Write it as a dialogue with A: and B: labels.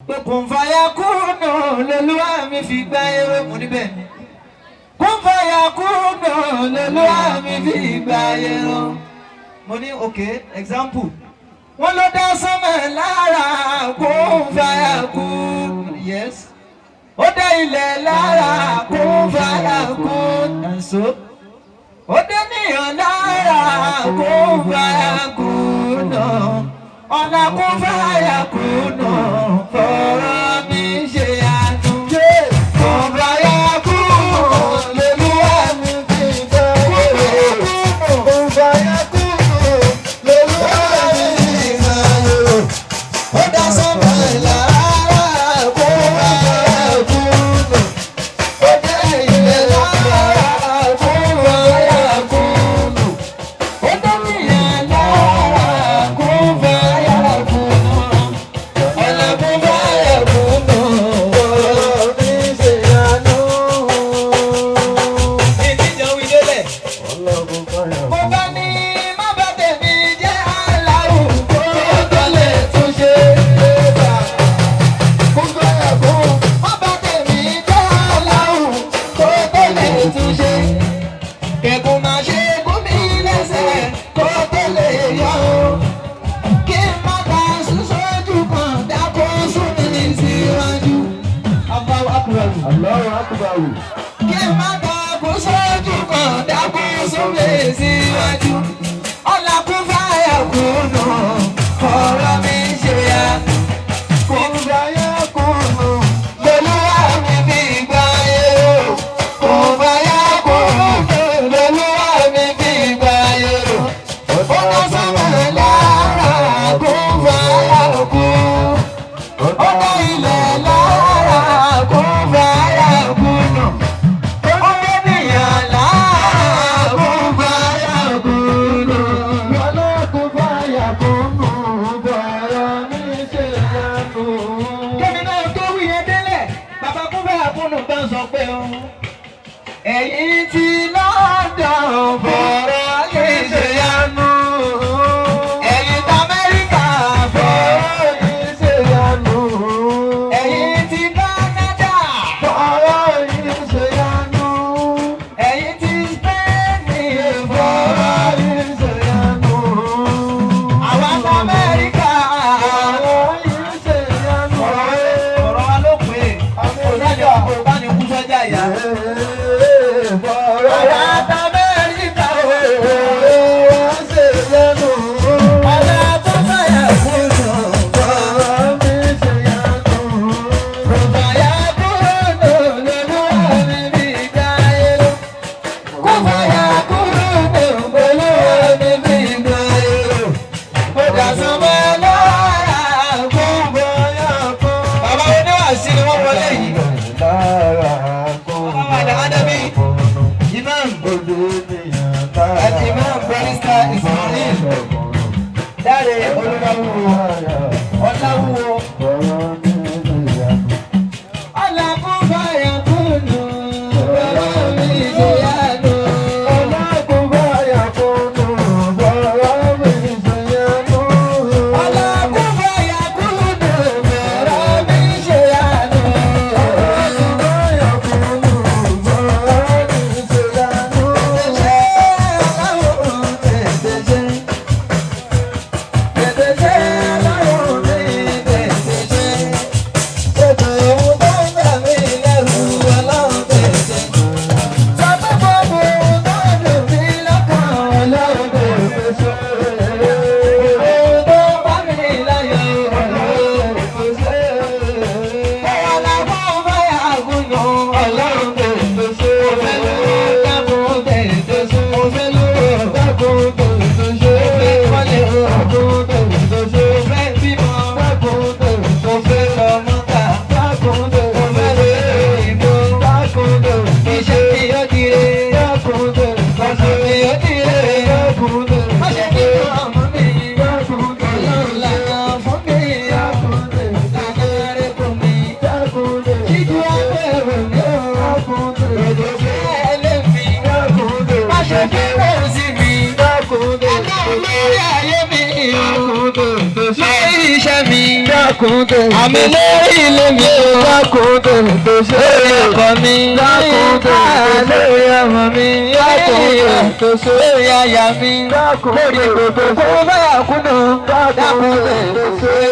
A: pé kún fàyà kúnà lolúwa mi fi gbá èrò mo níbẹ̀ kún fàyà kúnà lolúwa mi fi gbá èrò mo ní okay example wọ́n ló dá sánmọ̀ lára kún fàyà kún yes ó dá ilẹ̀ lára kún fàyà kún and so ó dé níyàn lára kún fàyà kún náà ọ̀nà kún fàyà kún náà fọ̀rọ̀ mi ṣe àánú. Kún fàyà kún lolúwa mi fi gbá èrò. Kún fàyà kún lolúwa mi fi gbá èrò. Ó dá sánmọ̀ lára kún fàyà kún náà. Ó dé ilẹ̀ lára kún fàyà kún náà. Ó dé níyàn lára kún fàyà kún náà. Ọ̀nà kún fàyà kún náà fọ̀rọ̀ mi ṣe àánú. Ìdíje wí délẹ̀. Mo bá ní má bá tèmi jẹ́ aláwù kó tó lè tún ṣe é bá. Kún fàyà kún. Má bá tèmi jẹ́ aláwù kó tó lè tún ṣe. Kẹ̀kún máa ṣe gún mi lẹ́sẹ̀ kó tó lè yọ o. Kí n má ta sùn sójú kan dákó sún mi síwájú. Allahu Akbar.
B: Allahu Akbar.
A: Kí n má ta kó sójú kan dákó sún mi síwájú. Ọ̀nà kún fàyà kún náà ọ̀rọ̀ mi ṣe ya. Kún fàyà kún náà lolúwa mi fi gbá èrò. Kún fàyà kún náà lolúwa mi fi gbá èrò. Ó dá sánmọ̀ lára kún fàyà kún. Ó dá ilẹ̀ lára kún fàyà kún náà. Ó dé níyàn lára kún fàyà kún náà.
B: Ọ̀nà kún fàyà kún náà fọ̀rọ̀ mi ṣe àánú.
A: Kẹ́mi náà tó wí yẹn délẹ̀, bàbá kún fàyà kún náà bá ń sọ pé o. Ẹ̀yin ti London fọ̀rọ̀ yìí ṣe yánú. Ẹ̀yin ti Amẹ́ríkà fọ̀rọ̀ yìí ṣe yánú. Ẹ̀yin ti Canada fọ̀rọ̀ yìí ṣe yánú. Ẹ̀yin ti Spain fọ̀rọ̀ yìí ṣe yánú. Àwa ti Amẹ́ríkà fọ̀rọ̀ yìí ṣe yánú. Ọ̀rọ̀ wa ló pè é. Amẹ́ríkà kò bá ní kú sọ́jà ìyá.
B: Fọ̀rọ̀
A: Àwa ti Amẹ́ríkà iṣẹ́ mi.
B: dákun tètè
A: àmì lórí ilé mi o.
B: dákun tètè ṣe.
A: lórí ọkọ mi.
B: dákun tètè ṣe.
A: lórí ọmọ mi.
B: dákun tètè ṣe.
A: lórí aya mi.
B: dákun
A: lórí
B: tètè
A: gbogbo
B: ṣe.
A: kó báyà kúnnà.
B: dákun tètè ṣe.